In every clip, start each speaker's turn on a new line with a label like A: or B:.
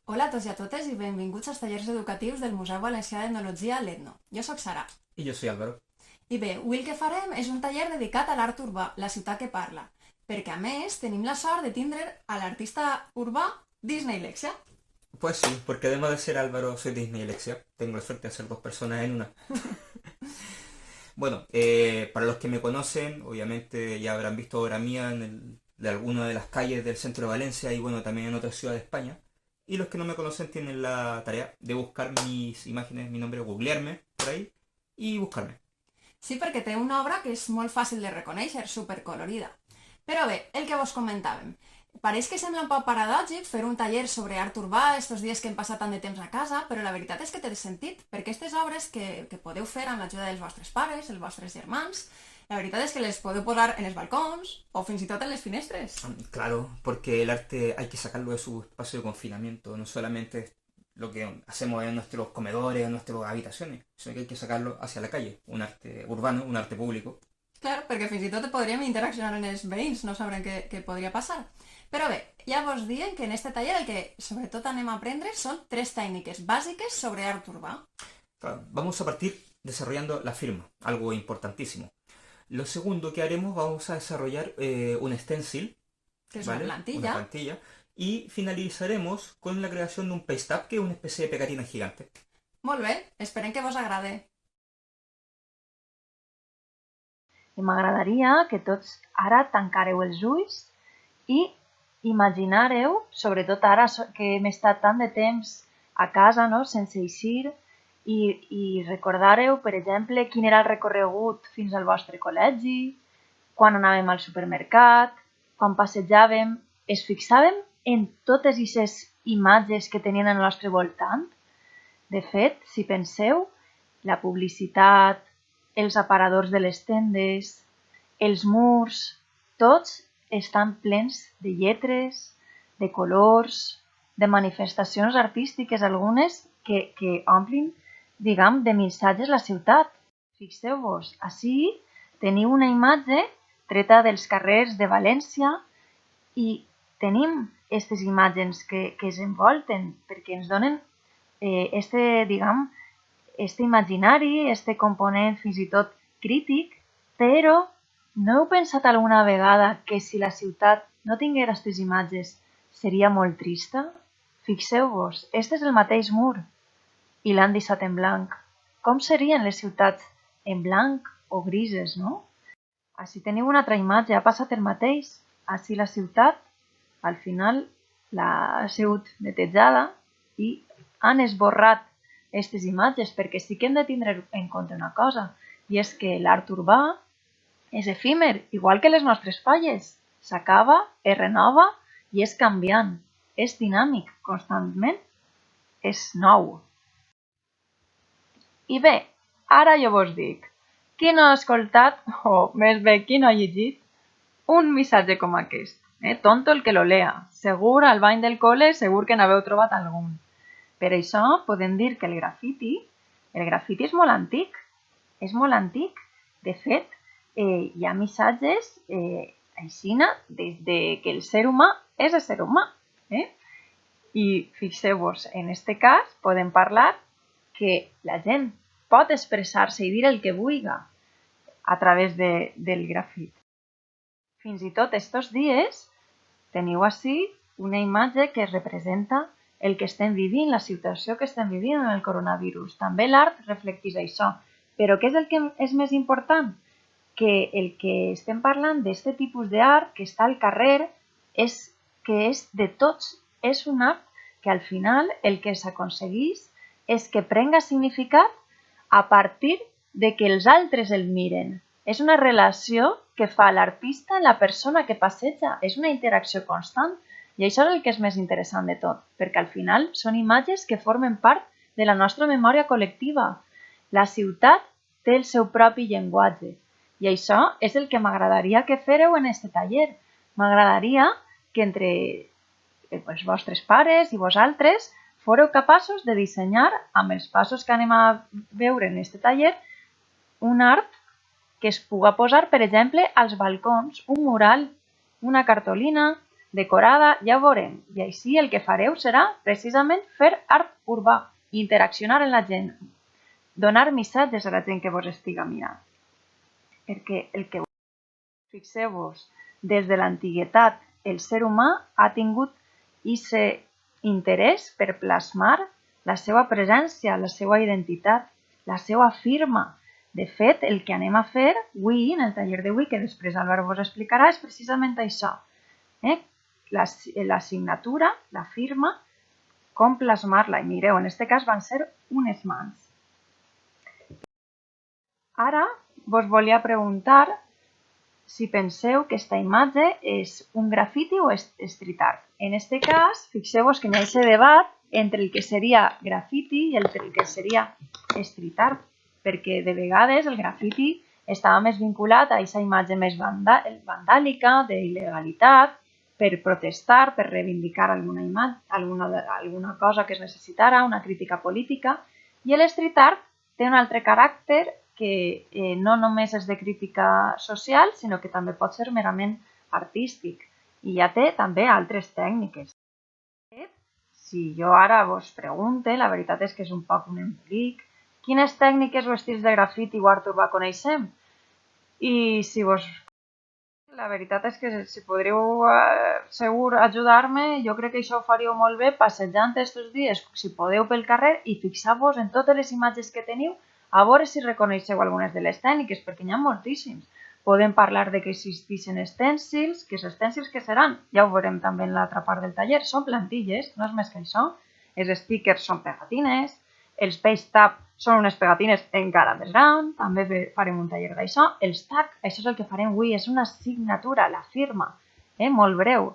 A: Hola a tots i a totes i benvinguts als tallers educatius del Museu Valencià d'Etnologia l'Etno. Jo sóc Sara.
B: Y yo soy Álvaro.
A: I bé, avui el que farem és un taller dedicat a l'art urbà, la ciutat que parla, perquè a més tenim la sort de tindre a l'artista urbà Disney Lexia.
B: Pues sí, porque además de ser Álvaro, soy Disney Alexia. Tengo la suerte de ser dos personas en una. Bueno, para los que me conocen, obviamente ya habrán visto obra mía de alguna de las calles del centro de Valencia y bueno, también en otras ciudades de España. Y los que no me conocen tienen la tarea de buscar mis imágenes, mi nombre, googlearme por ahí y buscarme.
A: Sí, perquè té una obra que és molt fàcil de reconèixer, supercolorida. Però bé, el que vos comentàvem. Pareix que sembla un poc paradògic fer un taller sobre art urbà estos dies que hem passat tant de temps a casa, però la veritat és que té sentit, perquè aquestes obres que podeu fer amb l'ajuda dels vostres pares, els vostres germans, la veritat és que les podeu posar en els balcons o fins i tot en les finestres.
B: Claro, porque el arte hay que sacarlo de su espacio de confinamiento, no solamente lo que hacemos en nuestros comedores, en nuestras habitaciones, sino que hay que sacarlo hacia la calle, un arte urbano, un arte público.
A: Claro, perquè fins i tot podríem interaccionar amb els veïns, no sabrem què podria passar. Però bé, ja vos diem que en este taller el que sobretot anem a aprendre són tres tècniques bàsiques sobre art urbà,
B: Claro, vamos a partir desarrollando la firma, algo importantísimo. Lo segundo que haremos, vamos a desarrollar un stencil,
A: que és una
B: ¿vale? Una
A: plantilla.
B: plantilla, y finalizaremos con la creación de un paste up, que es una especie de pegatina gigante.
A: Molt bé, esperem que vos agrade.
C: I m'agradaria que tots ara tancareu els ulls i imaginareu, sobretot ara que hem estat tant de temps a casa, no?, sense eixir, i recordareu, per exemple, quin era el recorregut fins al vostre col·legi, quan anàvem al supermercat, quan passejàvem, es fixàvem en totes aquestes imatges que tenien al nostre voltant? De fet, si penseu, la publicitat, els aparadors de les tendes, els murs, tots estan plens de lletres, de colors, de manifestacions artístiques, algunes que omplin, diguem, de missatges la ciutat. Fixeu-vos, ací teniu una imatge treta dels carrers de València i tenim aquestes imatges que es envolten perquè ens donen diguem, este imaginari, este component fins i tot crític, però no heu pensat alguna vegada que si la ciutat no tinguera aquestes imatges seria molt trista? Fixeu-vos, este és el mateix mur i l'han deixat en blanc. Com serien les ciutats en blanc o grises, no? Així teniu una altra imatge, ha passat el mateix. Així la ciutat, al final, ha sigut netejada i han esborrat aquestes imatges, perquè sí que hem de tindre en compte una cosa, i és que l'art urbà és efímer, igual que les nostres falles. S'acaba, es renova i és canviant, és dinàmic constantment, és nou. I bé, ara jo vos dic, qui no ha escoltat, o més bé, qui no ha llegit, un missatge com aquest? Tonto el que lo lea. Segur al bany del col·le, segur que n'haveu trobat algun. Per això podem dir que el grafiti és molt antic. És molt antic. De fet, hi ha missatges aixina des que el ser humà és el ser humà. I fixeu-vos, en aquest cas podem parlar que la gent pot expressar-se i dir el que vulgui a través del grafit. Fins i tot estos dies teniu ací una imatge que representa el que estem vivint, la situació que estem vivint amb el coronavirus. També l'art reflecteix això. Però què és el que és més important? Que el que estem parlant d'aquest tipus d'art que està al carrer és que és de tots. És un art que al final el que s'aconsegueix és que prenga significat a partir de que els altres el miren. És una relació que fa l'artista en la persona que passeja. És una interacció constant. I això és el que és més interessant de tot, perquè al final són imatges que formen part de la nostra memòria col·lectiva. La ciutat té el seu propi llenguatge. I això és el que m'agradaria que féreu en aquest taller. M'agradaria que entre els vostres pares i vosaltres fóreu capaços de dissenyar, amb els passos que anem a veure en aquest taller, un art que es puga posar, per exemple, als balcons, un mural, una cartolina, decorada, ja ho veurem. I així el que fareu serà precisament fer art urbà, interaccionar amb la gent, donar missatges a la gent que vos estiga mirant. Perquè el que fixeu-vos, des de l'antiguitat el ser humà ha tingut aquest interès per plasmar la seva presència, la seva identitat, la seva firma. De fet, el que anem a fer avui, en el taller d'avui, que després Álvaro vos explicarà, és precisament això. La signatura, la firma, com plasmar-la. I mireu, en aquest cas van ser unes mans. Ara vos volia preguntar si penseu que aquesta imatge és un grafiti o és street art. En aquest cas, fixeu-vos que hi ha aquest debat entre el que seria grafiti i el que seria street art, perquè de vegades el grafiti estava més vinculat a aquesta imatge més vandàlica, d'il·legalitat, per protestar, per reivindicar alguna cosa que es necessitara, una crítica política, i l'street art té un altre caràcter que no només és de crítica social, sinó que també pot ser merament artístic, i ja té també altres tècniques. Si jo ara vos pregunte, la veritat és que és un poc un embolic, quines tècniques o estils de grafiti o art urbà coneixem? I si vos... La veritat és que si podríeu segur ajudar-me, jo crec que això ho faríeu molt bé passejant aquests dies, si podeu pel carrer, i fixar-vos en totes les imatges que teniu, a veure si reconeixeu algunes de les tècniques, perquè n'hi ha moltíssims. Podem parlar de que existeixen estèncils, que els estèncils que seran, ja ho veurem també en l'altra part del taller, són plantilles, no és més que això. Els stickers són pegatines, els paste tab són unes pegatines encara més grans, també farem un taller d'això. Els tag, això és el que farem avui, és una signatura, la firma, molt breu.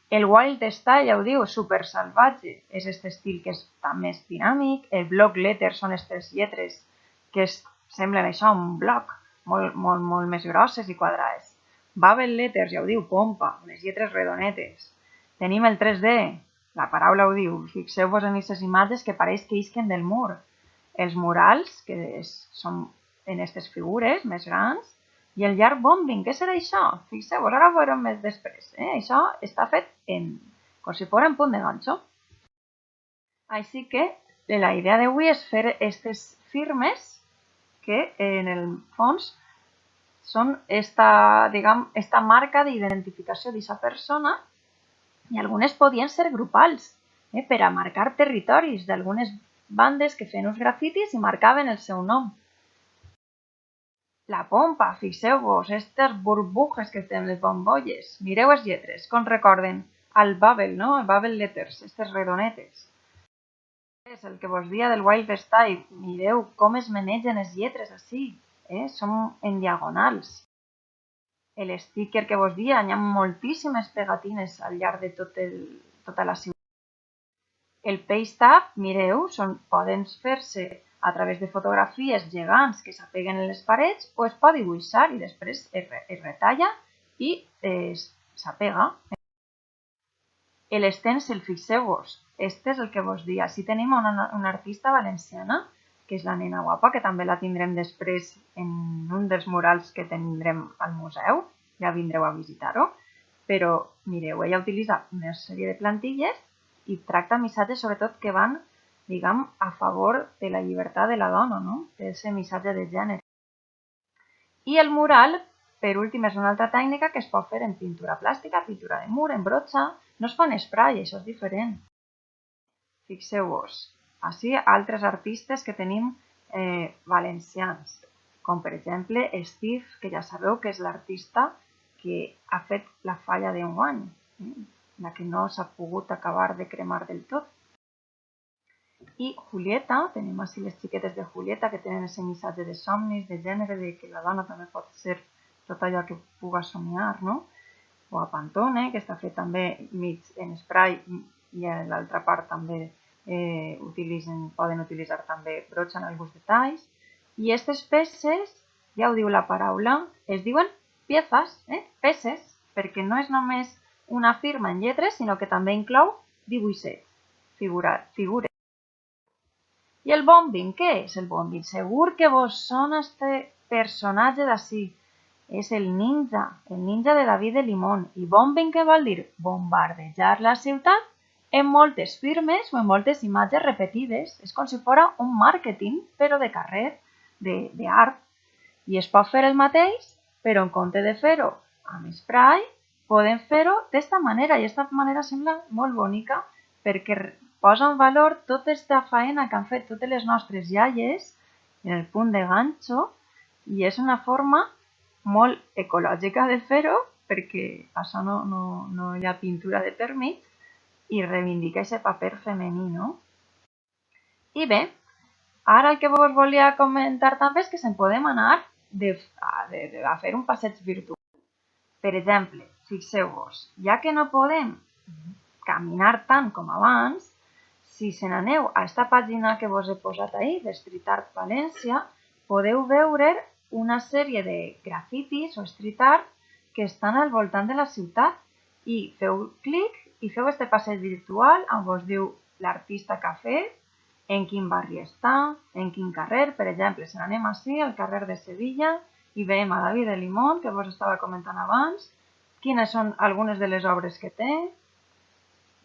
C: El wild style, ja ho diu, super salvatge, és aquest estil que està més dinàmic. El block letter són aquestes lletres que semblen això, un bloc, molt més grosses i quadrades. Bubble letters, ja ho diu, pompa, unes lletres redonetes. Tenim el 3D, la paraula ho diu, fixeu-vos en aquestes imatges que pareix que isquen del mur. Els murals, que són en aquestes figures més grans, i el llarg bombing, què serà això? Fixeu-vos, ara ho veurem més després. Això està fet com si fos en punt de ganxo. Així que la idea d'avui és fer aquestes firmes que en el fons són esta marca d'identificació d'aquesta persona, i algunes podien ser grupals, per a marcar territoris d'algunes bandes que feien uns grafitis i marcaven el seu nom. La pompa, fixeu-vos, aquestes burbujes que tenen les bombolles. Mireu les lletres, com recorden el bubble, no? El bubble letters, aquestes redonetes. És el que vos dia del wild style. Mireu com es manegen les lletres així. Són en diagonals. El sticker que vos dia, hi ha moltíssimes pegatines al llarg de tota la ciutat. El paste tab, mireu, poden fer-se a través de fotografies gegants que s'apeguen en les parets, o es pot dibuixar i després es retalla i s'apega. L'estèncil, fixeu-vos, este és el que vos dia. Si tenim una artista valenciana, que és la nena guapa, que també la tindrem després en un dels murals que tindrem al museu, ja vindreu a visitar-ho, però mireu, ella utilitza una sèrie de plantilles i tracta missatges sobretot que van, diguem, a favor de la llibertat de la dona, no? D'aquest missatge de gènere. I el mural, per últim, és una altra tècnica que es pot fer en pintura plàstica, pintura de mur, en brotxa. No es fa en spray, això és diferent. Fixeu-vos, així altres artistes que tenim valencians, com per exemple Steve, que ja sabeu que és l'artista que ha fet la falla d'enguany, la que no s'ha pogut acabar de cremar del tot. I Julieta, tenim així les xiquetes de Julieta que tenen aquest missatge de somnis, de gènere, de que la dona també pot ser tot allò que puga somiar, no? O a Pantone, que està fet també mig en spray, i a l'altra part també poden utilitzar també brossa en alguns detalls. I aquestes peces, ja ho diu la paraula, es diuen piezas, peces, perquè no és només una firma en lletres, sinó que també inclou dibuixets, figures. I el bombing, què és el bombing? Segur que vos sona este personatge d'ací, és el ninja de David de Limón. I bombing, què vol dir? Bombardejar la ciutat en moltes firmes o en moltes imatges repetides. És com si fos un màrqueting, però de carrer, d'art. I es pot fer el mateix, però en compte de fer-ho amb spray, podem fer-ho d'esta manera. I aquesta manera sembla molt bonica perquè posa en valor tota aquesta faena que han fet totes les nostres iaies en el punt de ganxo, i és una forma molt ecològica de fer-ho perquè això no hi ha pintura de per mig i reivindica aquest paper femení, no? I bé, ara el que vos volia comentar també és que se'n podem anar a fer un passeig virtual. Per exemple, fixeu-vos, ja que no podem caminar tant com abans, si se n'aneu a aquesta pàgina que vos he posat ahir, de Street Art València, podeu veure una sèrie de grafitis o street art que estan al voltant de la ciutat i feu clic i feu este passeig virtual on vos diu l'artista que ha fet, en quin barri està, en quin carrer. Per exemple, si anem així al carrer de Sevilla i veiem a David de Limón, que vos estava comentant abans, quines són algunes de les obres que té.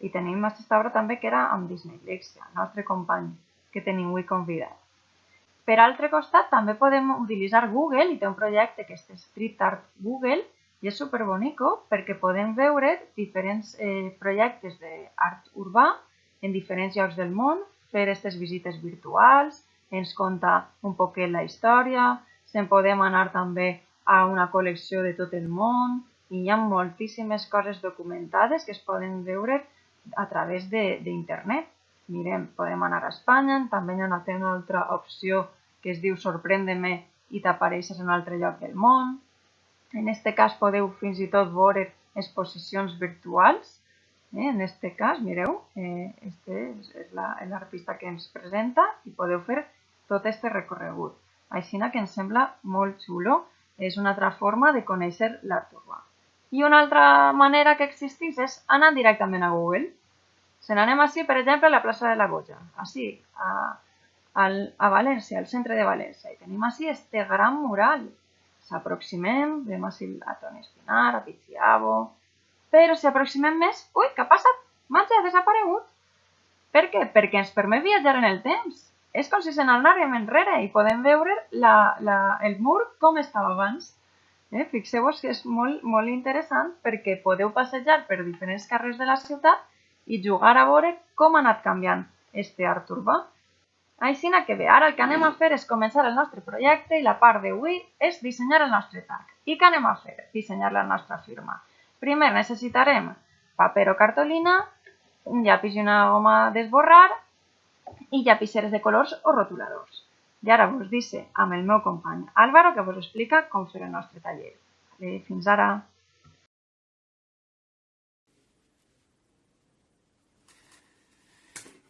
C: I tenim aquesta obra també que era amb dislexia, el nostre company que tenim avui convidat. Per altre costat, també podem utilitzar Google, i té un projecte que és Street Art Google, i és superbonico perquè podem veure diferents projectes d'art urbà en diferents llocs del món, fer aquestes visites virtuals, ens conta un poquet la història, se'n podem anar també a una col·lecció de tot el món, i hi ha moltíssimes coses documentades que es poden veure a través d'internet. Mirem, podem anar a Espanya, també hi ha una altra opció que es diu Sorprèn-me i t'apareixes en un altre lloc del món. En aquest cas podeu fins i tot veure exposicions virtuals. En aquest cas, mireu, este és l'artista que ens presenta i podeu fer tot aquest recorregut. Així que ens sembla molt xulo. És una altra forma de conèixer l'art urbà. I una altra manera que existeix és anar directament a Google. Si anem així, per exemple, a la plaça de la Boja, així, a València, al centre de València, i tenim així este gran mural. S'aproximem, veiem així a Toni Espinar, a Pichiavo, però si aproximem més, ui, què ha passat? Màgia, ha desaparegut. Per què? Perquè ens permet viatjar en el temps. És com si se n'anàrem enrere i podem veure el mur com estava abans. Fixeu-vos que és molt interessant perquè podeu passejar per diferents carrers de la ciutat i jugar a veure com ha anat canviant este art urbà. Així que bé, ara el que anem a fer és començar el nostre projecte i la part d'avui és dissenyar el nostre tag. I què anem a fer? Dissenyar la nostra firma. Primer necessitarem paper o cartolina, un llapis i una goma d'esborrar i llapiceres de colors o rotuladors. I ara vos deixo amb el meu company Álvaro que vos explica com fer el nostre taller. Fins ara!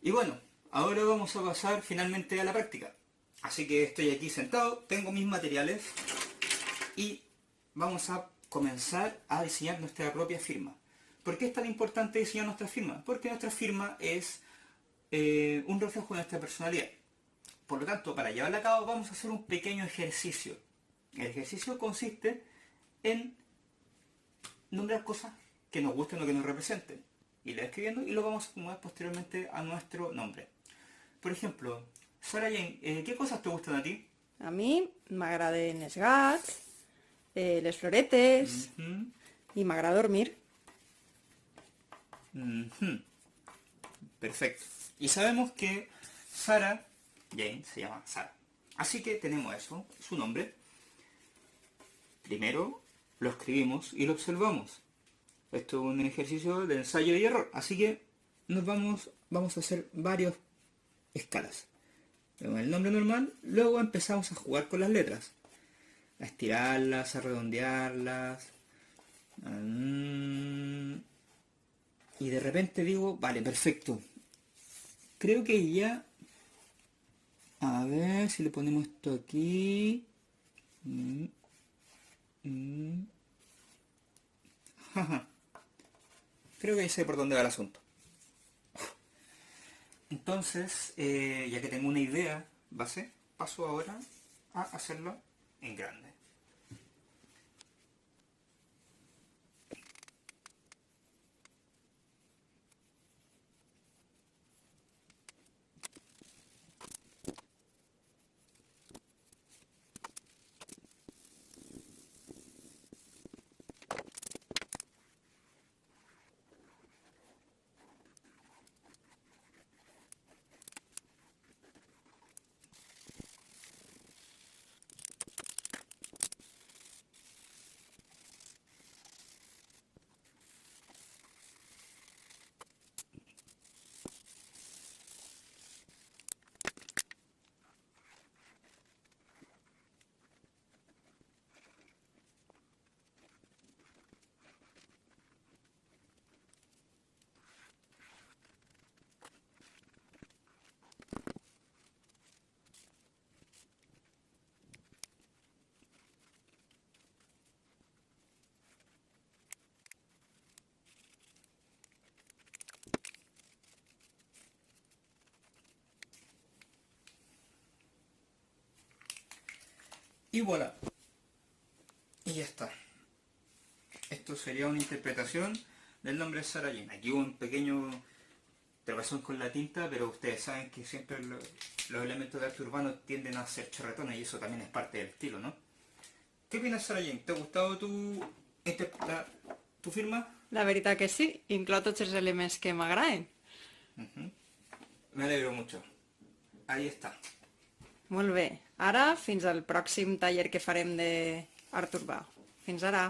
B: Y bueno, ahora vamos a pasar finalmente a la práctica. Así que estoy aquí sentado, tengo mis materiales y vamos a comenzar a diseñar nuestra propia firma. ¿Por qué es tan importante diseñar nuestra firma? Porque nuestra firma es un reflejo de nuestra personalidad. Por lo tanto, para llevarla a cabo vamos a hacer un pequeño ejercicio. El ejercicio consiste en nombrar cosas que nos gusten o que nos representen. Y la escribiendo y lo vamos a acomodar posteriormente a nuestro nombre. Por ejemplo, Sara Jane, ¿qué cosas te gustan a ti?
A: A mi m'agraden els gats, les floretes i m'agrada dormir.
B: Perfecto. Y sabemos que Sara Jane se llama Sara. Así que tenemos eso, su nombre. Primero lo escribimos y lo observamos. Esto es un ejercicio de ensayo y error. Así que vamos a hacer varias escalas. Tenemos el nombre normal, luego empezamos a jugar con las letras. A estirarlas, a redondearlas. Y de repente digo, vale, perfecto. Creo que ya... A ver si le ponemos esto aquí. Creo que ya sé por dónde va el asunto. Entonces, ya que tengo una idea base, paso ahora a hacerlo en grande. Y voilà. Y ya está. Esto sería una interpretación del nombre de Sarah Jane. Aquí hubo un pequeño tropezón con la tinta, pero ustedes saben que siempre los elementos de arte urbano tienden a ser chorretones y eso también es parte del estilo, ¿no? ¿Qué opinas, Sarah Jane? ¿Te ha gustado tu firma?
A: La veritat que sí, inclou tots els elements que m'agraden.
B: Me alegro mucho. Ahí está.
A: Molt bé. Ara, fins al pròxim taller que farem d'art urbà. Fins ara.